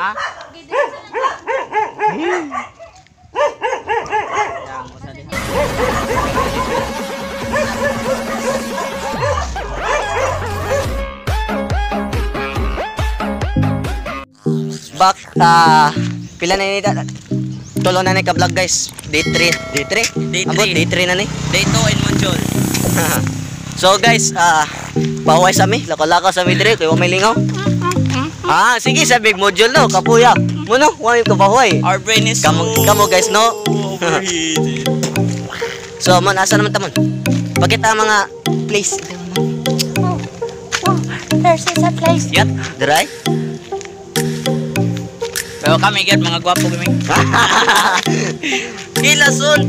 Ha? Yang usah di. Back pila na ni tulo na ni ka vlog guys. Day 3. Day 3? Abot day 3 na ni. Day 2 in Monjol. So guys, pahuway sa mi, lako-lako sa mi dire kay wa may lingaw. Sige sa big module no, kapuya. Muno, wa may kapahuway. Our brain is kamo guys no. Overheated. So man asa naman tamon? Pakita ang mga place. There's a place. Yat. Dry? Pero kami gyud mga gwapo kami. Kilason.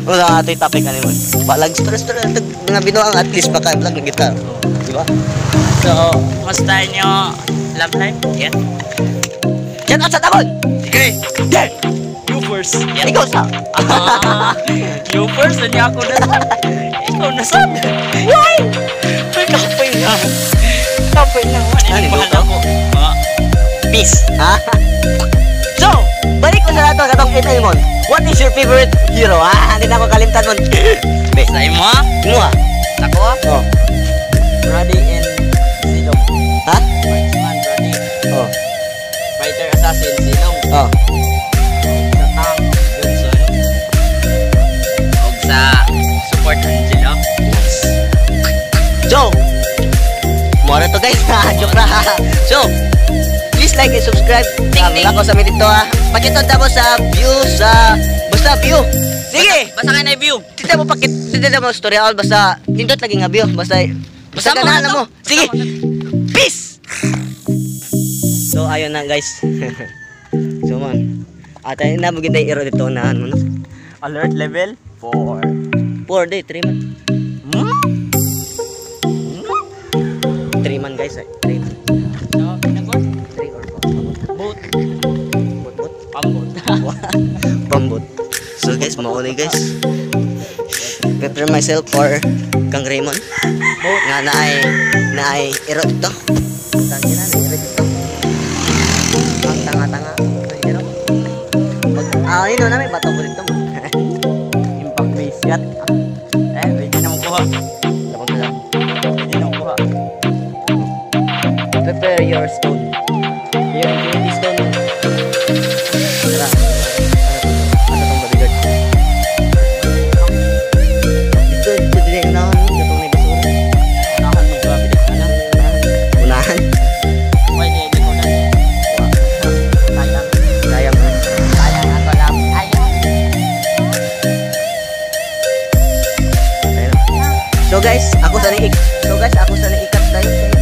Wala atoy topic ani mo. Balag stress mga binuang at least baka vlog na kita. Di ba? So, musta nyo love life? Yeah. Yan at sa tamon. Okay. Yeah. You first. Yeah. Ikaw sa. You first and ako na. Ikaw na sad. Why? Ay, kapay na. Kapay na. Ano mahal ako? Peace. So, balik ko sa nato katong email mo. What is your favorite hero? Hindi na ako kalimtan mo. Sa imo ha? Mo ha? Ako ha? Oh. Brady and Silong. Ha? Marksman, Brady. Oh. Fighter, assassin, Silong. Oh. Sa tank, Johnson. O sa support, Angelo. So, mora to guys. Joke na. So, please like and subscribe. Wala ko sa mi dito ha. Pakita mo sa view sa basta view. Sige. Basta ka na view. Tita mo story all basta nindot lagi nga view basta ganahan na mo. Sige. Peace. So ayun na guys. So man. At ayun na maganda iro dito na ano no. Alert level 4. 4 day 3 man. 3 man guys. 3 man. So, pinagwas? 3 or 4. Boat. Bot. Pambot. Pambot. So guys, mauni guys. Prepare myself for Kang Raymond. Nga naay iro dito. Tangina na iro dito. Ang tanga-tanga. Iro. Yun na may bato ko dito. Impact base yat. Pwede na makuha. Tapos lang. Pwede na makuha. Prepare your stone. Your stone. Tara. Ano tong bodyguard? Ito din na itong may basura. Unahan mo ba bilis ka na? Unahan. Pwede, hindi ko na. Sayang. Sayang mo. Sayang ako lang. Ayun. So guys, ako sa ni ikat tayo.